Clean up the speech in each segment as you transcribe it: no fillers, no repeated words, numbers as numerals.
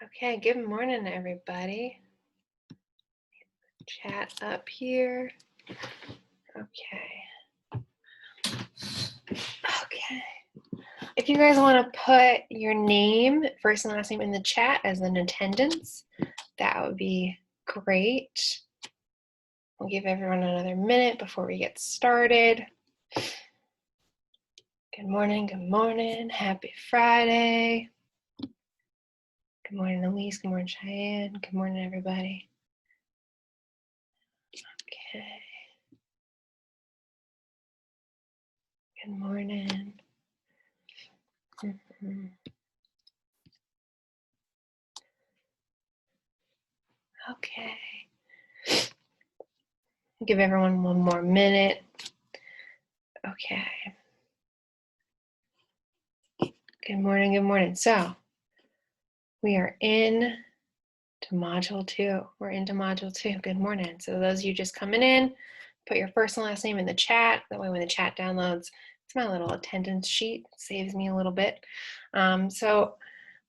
Okay, good morning, everybody. Chat up here. Okay. Okay. If you guys want to put your name, first and last name in the chat as an attendance, that would be great. We'll give everyone another minute before we get started. Good morning, good morning. Happy Friday. Good morning, Elise. Good morning, Cheyenne. Good morning, everybody. Okay. Good morning. Okay. Give everyone one more minute. Okay. Good morning, good morning. So we are in to module 2. We're into module 2. Good morning. So those of you just coming in, put your first and last name in the chat. That way when the chat downloads, it's my little attendance sheet. It saves me a little bit. So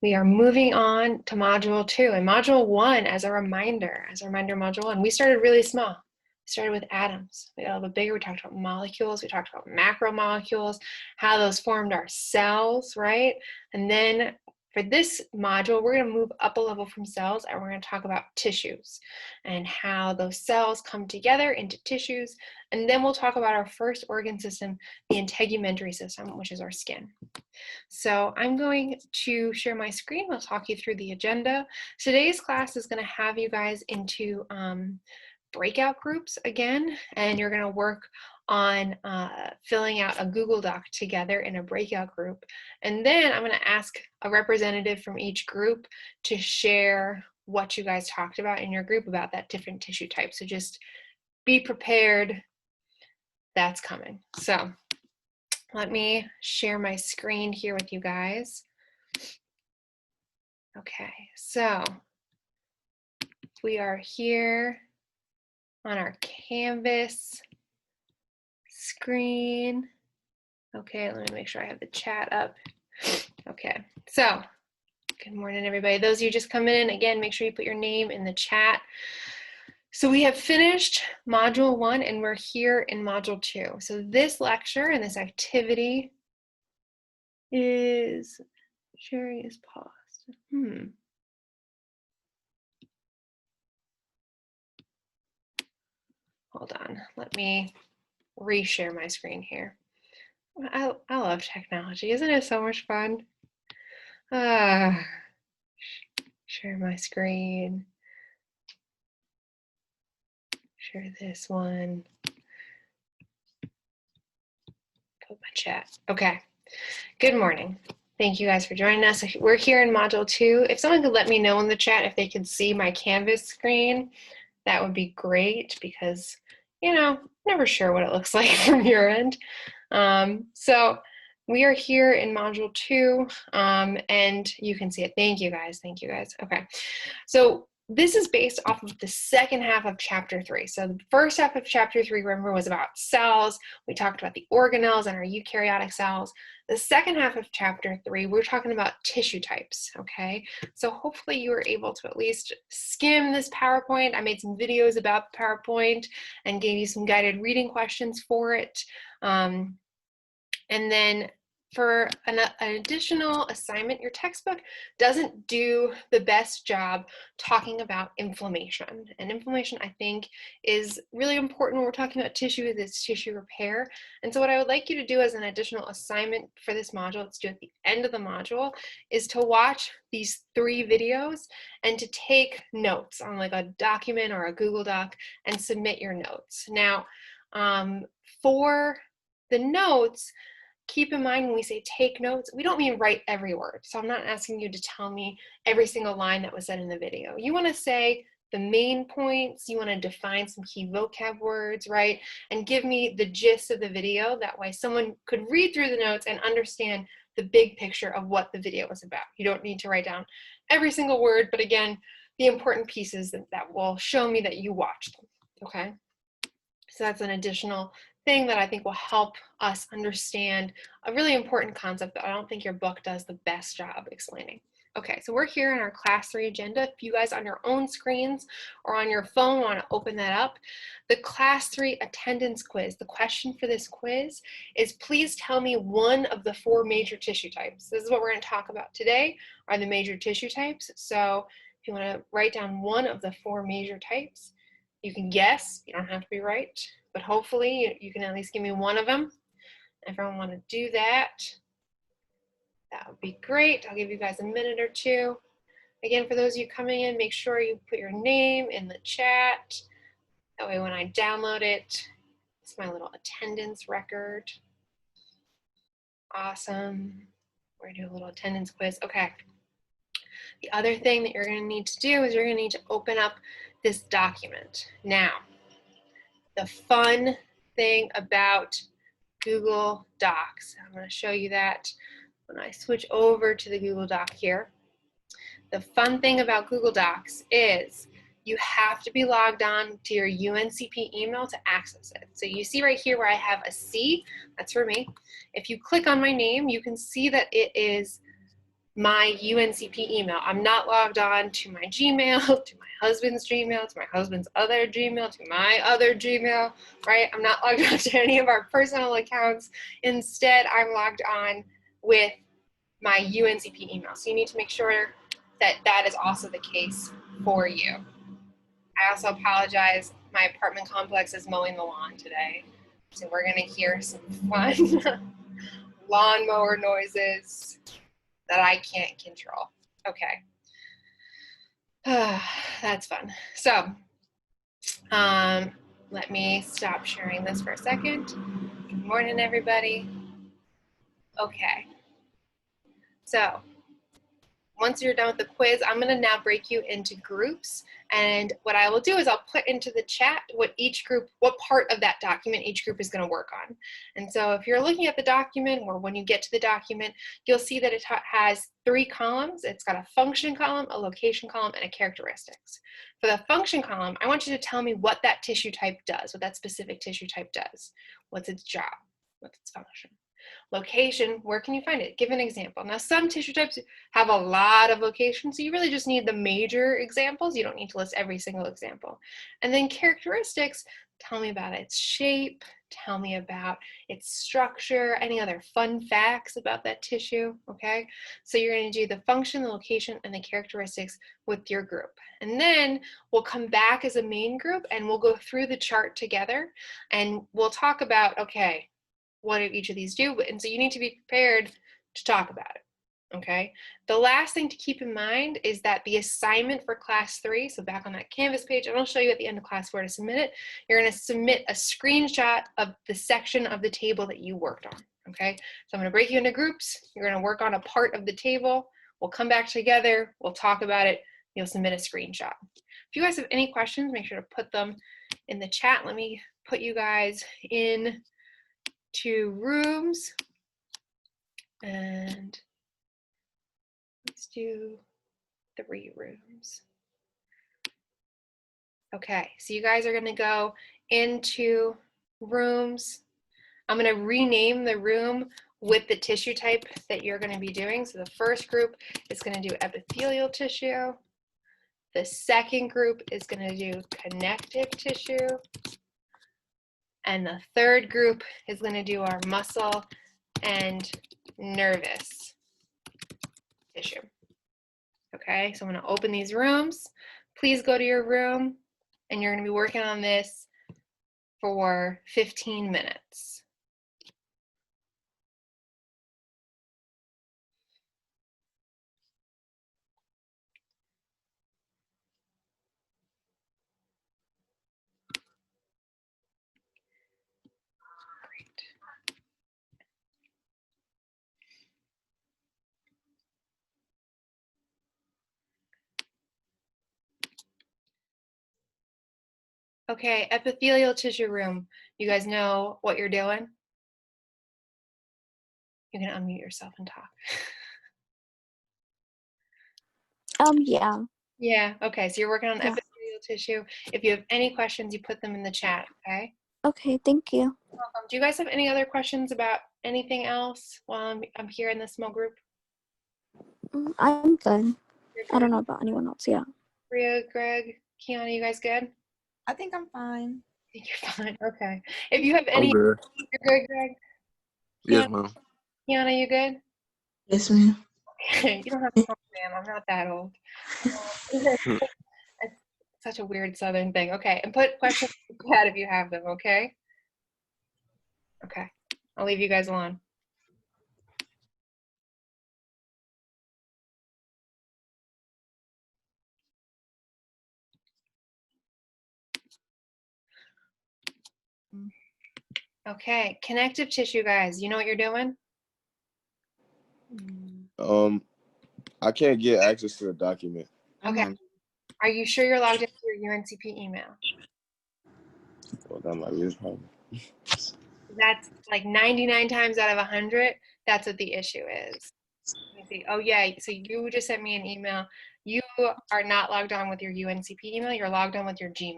we are moving on to module 2. And module 1, as a reminder, module 1, we started really small. We started with atoms. We got a little bit bigger. We talked about molecules. We talked about macromolecules, how those formed our cells, right? And then for this module, we're going to move up a level from cells, and we're going to talk about tissues and how those cells come together into tissues. And then we'll talk about our first organ system, the integumentary system, which is our skin. So I'm going to share my screen. I'll talk you through the agenda. Today's class is going to have you guys into breakout groups again, and you're going to work on filling out a Google Doc together in a breakout group. And then I'm going to ask a representative from each group to share what you guys talked about in your group about that different tissue type. So just be prepared. That's coming. So let me share my screen here with you guys. Okay, so we are here on our Canvas screen. Okay, let me make sure I have the chat up. Okay, so good morning, everybody. Those of you just coming in, again, make sure you put your name in the chat. So we have finished module 1 and we're here in module 2. So this lecture and this activity is, sharing is paused. Hold on, let me reshare my screen here. I love technology. Isn't it so much fun? Share my screen. Share this one. Put my chat. Okay. Good morning. Thank you guys for joining us. We're here in module 2. If someone could let me know in the chat if they could see my Canvas screen, that would be great because, you know, never sure what it looks like from your end. So we are here in module 2 and you can see it. Thank you guys. Thank you guys. Okay. So this is based off of the second half of chapter 3. So the first half of chapter 3, remember, was about cells. We talked about the organelles and our eukaryotic cells. The second half of chapter 3, we're talking about tissue types, okay? So hopefully you were able to at least skim this PowerPoint. I made some videos about the PowerPoint and gave you some guided reading questions for it. And then for an additional assignment, your textbook doesn't do the best job talking about inflammation. And inflammation, I think, is really important when we're talking about tissue, is tissue repair. And so what I would like you to do as an additional assignment for this module, let's do at the end of the module, is to watch these 3 videos and to take notes on like a document or a Google Doc and submit your notes. Now, for the notes, keep in mind when we say take notes, we don't mean write every word. So I'm not asking you to tell me every single line that was said in the video. You want to say the main points, you want to define some key vocab words, right? And give me the gist of the video. That way someone could read through the notes and understand the big picture of what the video was about. You don't need to write down every single word, but again, the important pieces that will show me that you watched them, okay? So that's an additional thing that I think will help us understand a really important concept that I don't think your book does the best job explaining. Okay, so we're here on our class 3 agenda. If you guys on your own screens or on your phone want to open that up, the class 3 attendance quiz, the question for this quiz is please tell me one of the 4 major tissue types. This is what we're going to talk about today, are the major tissue types. So if you want to write down one of the 4 major types, you can guess, you don't have to be right, but hopefully you can at least give me one of them. If everyone want to do that, that would be great. I'll give you guys a minute or two. Again, for those of you coming in, make sure you put your name in the chat. That way when I download it, it's my little attendance record. Awesome. We're gonna do a little attendance quiz. Okay. The other thing that you're gonna need to do is you're gonna need to open up this document. Now, the fun thing about Google Docs, I'm gonna show you that when I switch over to the Google Doc here. The fun thing about Google Docs is you have to be logged on to your UNCP email to access it. So you see right here where I have a C, that's for me. If you click on my name, you can see that it is my UNCP email. I'm not logged on to my Gmail, to my husband's Gmail, to my husband's other Gmail, to my other Gmail, right? I'm not logged on to any of our personal accounts. Instead, I'm logged on with my UNCP email. So you need to make sure that that is also the case for you. I also apologize, my apartment complex is mowing the lawn today. So we're gonna hear some fun lawnmower noises that I can't control. Okay, that's fun. So let me stop sharing this for a second. Good morning, everybody. Okay, so once you're done with the quiz, I'm gonna now break you into groups. And what I will do is I'll put into the chat what each group, what part of that document each group is gonna work on. And so if you're looking at the document, or when you get to the document, you'll see that it has 3 columns. It's got a function column, a location column, and a characteristics. For the function column, I want you to tell me what that tissue type does, what that specific tissue type does. What's its job? What's its function? Location, where can you find it? Give an example. Now, some tissue types have a lot of locations, so you really just need the major examples. You don't need to list every single example. And then characteristics, tell me about its shape, tell me about its structure, any other fun facts about that tissue, okay? So you're gonna do the function, the location, and the characteristics with your group. And then we'll come back as a main group and we'll go through the chart together and we'll talk about, okay, what do each of these do? And so you need to be prepared to talk about it, okay? The last thing to keep in mind is that the assignment for class 3, so back on that Canvas page, and I'll show you at the end of class 4 to submit it, you're gonna submit a screenshot of the section of the table that you worked on, okay? So I'm gonna break you into groups. You're gonna work on a part of the table. We'll come back together, we'll talk about it, you'll submit a screenshot. If you guys have any questions, make sure to put them in the chat. Let me put you guys in 2 rooms, and let's do 3 rooms. Okay, so you guys are gonna go into rooms. I'm gonna rename the room with the tissue type that you're gonna be doing. So the first group is gonna do epithelial tissue. The second group is gonna do connective tissue. And the third group is going to do our muscle and nervous tissue. Okay, so I'm going to open these rooms. Please go to your room, and you're going to be working on this for 15 minutes. Okay, epithelial tissue room. You guys know what you're doing? You can unmute yourself and talk. Yeah. Yeah, okay, so you're working on epithelial tissue. If you have any questions, you put them in the chat, okay? Okay, thank you. You're welcome. Do you guys have any other questions about anything else while I'm here in the small group? I'm good. You're I don't good. know about anyone else. Yeah. Rhea, Greg, Kiana, you guys good? I think I'm fine. I think you're fine. Okay. If you have I'm any, good. you're good, Greg. Yes, Kiana, ma'am. Kiana, you good? Yes, ma'am. You don't have to call me ma'am. I'm not that old. It's such a weird Southern thing. Okay, and put questions in the chat if you have them. Okay. Okay. I'll leave you guys alone. Okay, connective tissue, guys. You know what you're doing? I can't get access to the document. Okay. Are you sure you're logged into your UNCP email? Well, that might be the problem. That's like 99 times out of 100. That's what the issue is. Let me see. Oh yeah. So you just sent me an email. You are not logged on with your UNCP email. You're logged on with your Gmail.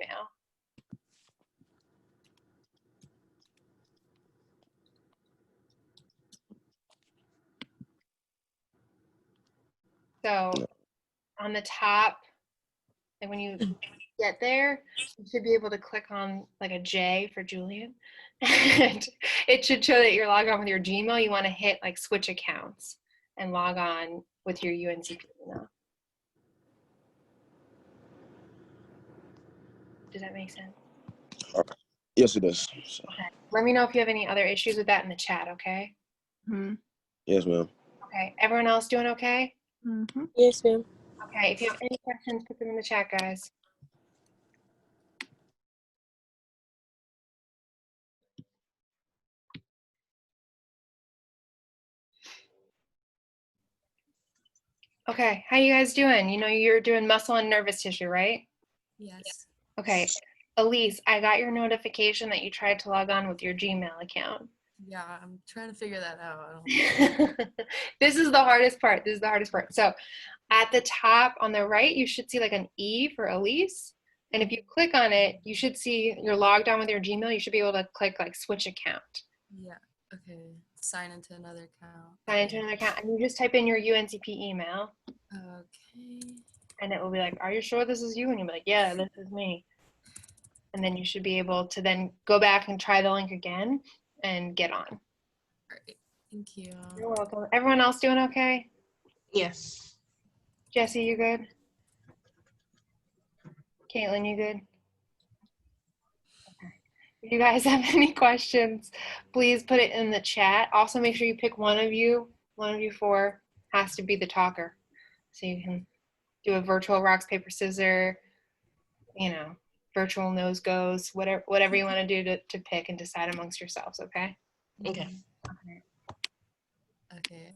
So on the top, and when you get there, you should be able to click on like a J for Julian. And it should show that you're logged on with your Gmail. You want to hit like switch accounts and log on with your UNCP email. Does that make sense? Yes, it does. So, Okay. Let me know if you have any other issues with that in the chat, okay? yes, ma'am. Okay. Everyone else doing okay? Yes, ma'am. Okay. If you have any questions, put them in the chat, guys. Okay. How you guys doing? You know, you're doing muscle and nervous tissue, right? Yes. Okay. Elise, I got your notification that you tried to log on with your Gmail account. Yeah, I'm trying to figure that out. I don't This is the hardest part. This is the hardest part. So at the top on the right, you should see like an E for Elise. And if you click on it, you should see you're logged on with your Gmail. You should be able to click like switch account. Yeah. Okay. Sign into another account. Sign into another account. And you just type in your UNCP email. Okay. And it will be like, are you sure this is you? And you'll be like, yeah, this is me. And then you should be able to then go back and try the link again and get on. All right. Thank you. You're welcome. Everyone else doing okay? Yes. Jesse, you good? Caitlin, you good? Okay. If you guys have any questions, please put it in the chat. Also, make sure you pick one of you four has to be the talker. So you can do a virtual rocks, paper, scissors, you know, virtual nose goes, whatever you want to do to pick and decide amongst yourselves, okay? Okay. Okay. Okay.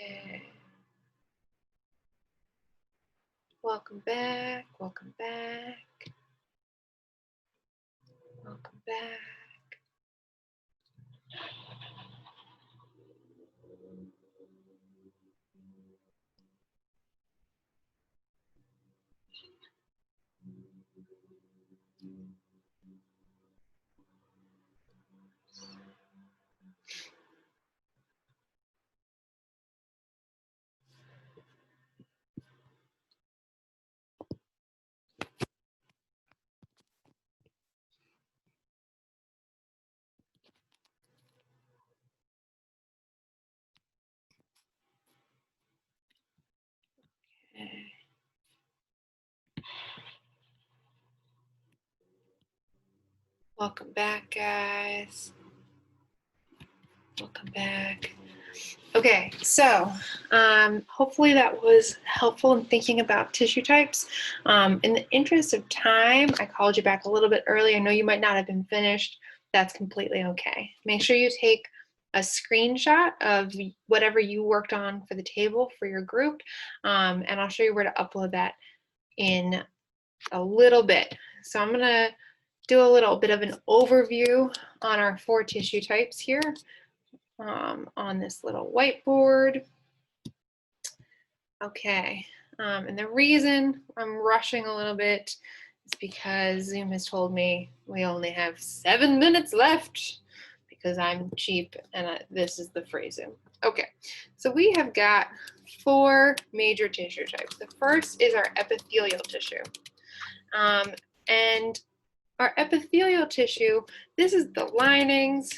Okay. Welcome back, welcome back, welcome back. Okay. Welcome back, guys. Welcome back. Okay, so hopefully that was helpful in thinking about tissue types. In the interest of time, I called you back a little bit early. I know you might not have been finished. That's completely okay. Make sure you take a screenshot of whatever you worked on for the table for your group, and I'll show you where to upload that in a little bit. So I'm gonna do a little bit of an overview on our 4 tissue types here on this little whiteboard. Okay, and the reason I'm rushing a little bit is because Zoom has told me we only have 7 minutes left because I'm cheap and this is the free Zoom. Okay, so we have got 4 major tissue types. The first is our epithelial tissue. And our epithelial tissue, this is the linings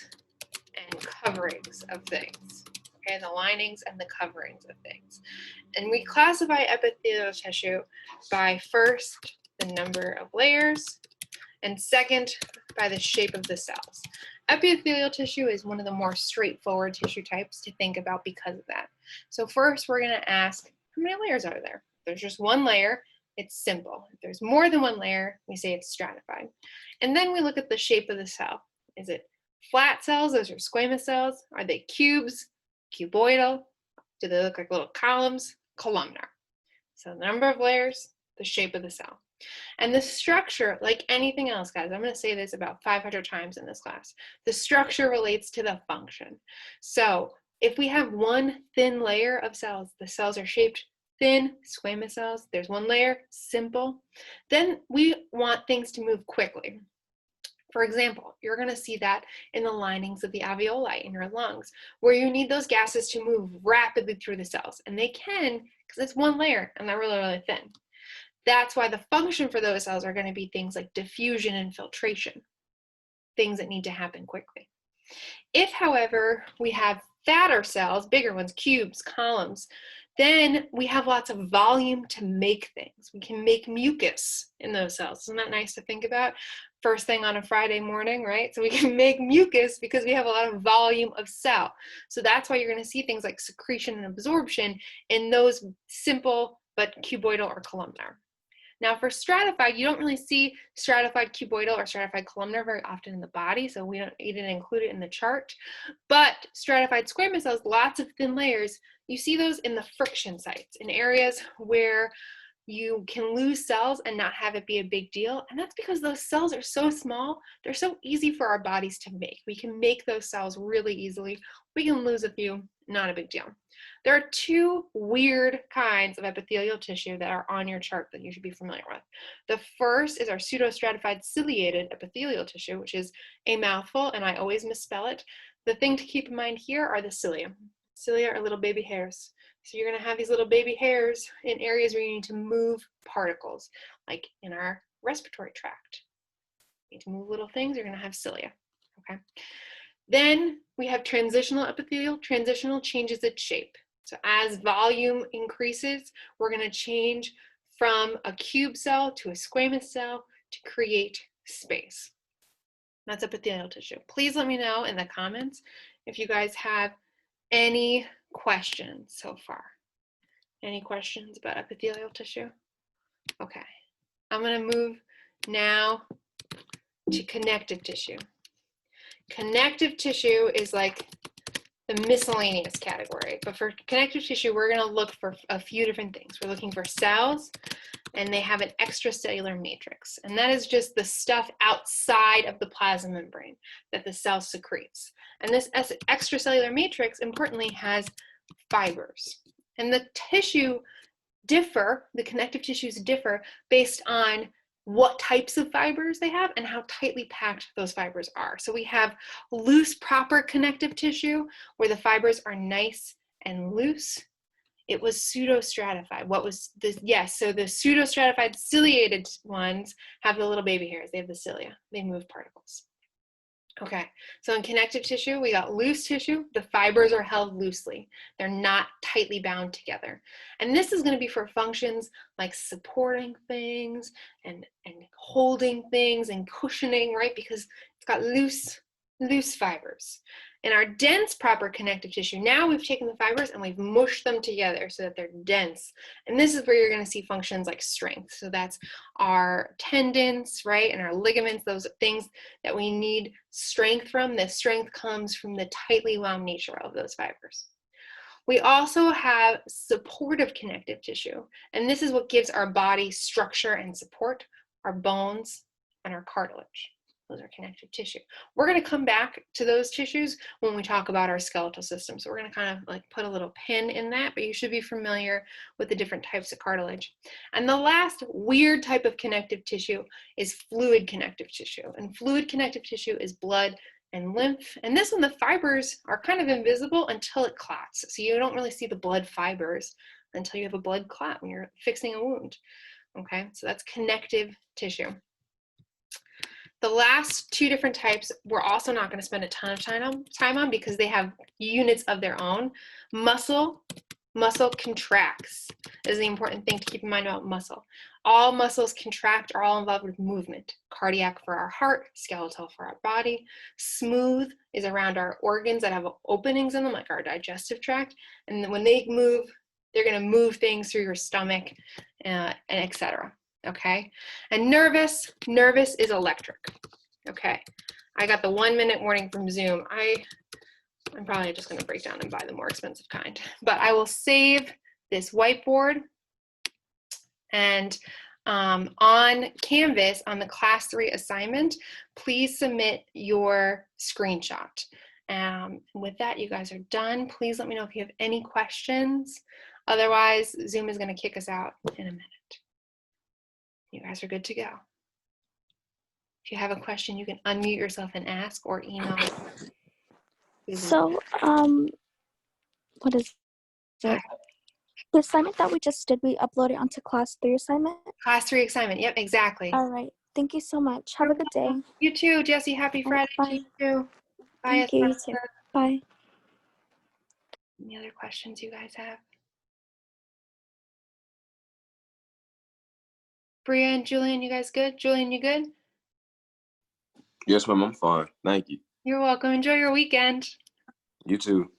and coverings of things. Okay, the linings and the coverings of things. And we classify epithelial tissue by first, the number of layers, and second, by the shape of the cells. Epithelial tissue is one of the more straightforward tissue types to think about because of that. So first, we're going to ask, how many layers are there? If there's just one layer, it's simple. If there's more than one layer, we say it's stratified. And then we look at the shape of the cell. Is it flat cells? Those are squamous cells. Are they cubes? Cuboidal? Do they look like little columns? Columnar. So the number of layers, the shape of the cell. And the structure, like anything else, guys, I'm going to say this about 500 times in this class. The structure relates to the function. So if we have one thin layer of cells, the cells are shaped thin, squamous cells, there's one layer, simple, then we want things to move quickly. For example, you're going to see that in the linings of the alveoli in your lungs, where you need those gases to move rapidly through the cells. And they can, because it's one layer and they're really, really thin. That's why the function for those cells are going to be things like diffusion and filtration, things that need to happen quickly. If, however, we have fatter cells, bigger ones, cubes, columns, then we have lots of volume to make things. We can make mucus in those cells. Isn't that nice to think about? First thing on a Friday morning, right? So we can make mucus because we have a lot of volume of cell. So that's why you're going to see things like secretion and absorption in those simple but cuboidal or columnar. Now for stratified, you don't really see stratified cuboidal or stratified columnar very often in the body, so we didn't include it in the chart. But stratified squamous cells, lots of thin layers, you see those in the friction sites, in areas where you can lose cells and not have it be a big deal. And that's because those cells are so small, they're so easy for our bodies to make. We can make those cells really easily. We can lose a few, not a big deal. There are 2 weird kinds of epithelial tissue that are on your chart that you should be familiar with. The first is our pseudostratified ciliated epithelial tissue, which is a mouthful, and I always misspell it. The thing to keep in mind here are the cilia. Cilia are little baby hairs. So you're going to have these little baby hairs in areas where you need to move particles, like in our respiratory tract. You need to move little things, you're going to have cilia. Okay. Then we have transitional epithelial. Transitional changes its shape. So as volume increases, we're going to change from a cube cell to a squamous cell to create space. That's epithelial tissue. Please let me know in the comments if you guys have any questions so far. Any questions about epithelial tissue? Okay, I'm going to move now to connective tissue. Connective tissue is like the miscellaneous category. But for connective tissue, we're going to look for a few different things. We're looking for cells, and they have an extracellular matrix. And that is just the stuff outside of the plasma membrane that the cell secretes. And this extracellular matrix, importantly, has fibers. And the connective tissues differ based on what types of fibers they have and how tightly packed those fibers are. So we have loose, proper connective tissue where the fibers are nice and loose. It was pseudostratified. What was this? Yes, so the pseudostratified ciliated ones have the little baby hairs. They have the cilia. They move particles. Okay, so in connective tissue, we got loose tissue. The fibers are held loosely. They're not tightly bound together. And this is going to be for functions like supporting things and holding things and cushioning, right? Because it's got loose fibers. In our dense proper connective tissue, now we've taken the fibers and we've mushed them together so that they're dense. And this is where you're going to see functions like strength. So that's our tendons, right? And our ligaments, those things that we need strength from. The strength comes from the tightly wound nature of those fibers. We also have supportive connective tissue. And this is what gives our body structure and support, our bones and our cartilage. Those are connective tissue. We're going to come back to those tissues when we talk about our skeletal system. So we're going to kind of like put a little pin in that, but you should be familiar with the different types of cartilage. And the last weird type of connective tissue is fluid connective tissue. And fluid connective tissue is blood and lymph. And this one, the fibers are kind of invisible until it clots. So you don't really see the blood fibers until you have a blood clot when you're fixing a wound. Okay, so that's connective tissue. The last two different types, we're also not going to spend a ton of time on because they have units of their own. Muscle contracts is the important thing to keep in mind about muscle. All muscles contract are all involved with movement. Cardiac for our heart, skeletal for our body. Smooth is around our organs that have openings in them, like our digestive tract. And when they move, they're going to move things through your stomach, and etc. Okay, and nervous is electric. Okay, I got the 1 minute warning from Zoom. I'm probably just going to break down and buy the more expensive kind, but I will save this whiteboard, and on Canvas, on the class 3 assignment, please submit your screenshot. With that, you guys are done. Please let me know if you have any questions. Otherwise, Zoom is going to kick us out in a minute. You guys are good to go. If you have a question, you can unmute yourself and ask or email. So, what is it? The assignment that we just did, we uploaded onto class 3 assignment? Class 3 assignment, yep, exactly. All right. Thank you so much. Have a good day. You too, Jessie. Happy Friday to you too. Bye. Thank you. You too. Bye. Any other questions you guys have? Bria and Julian, you guys good? Julian, you good? Yes, ma'am, I'm fine. Thank you. You're welcome. Enjoy your weekend. You too.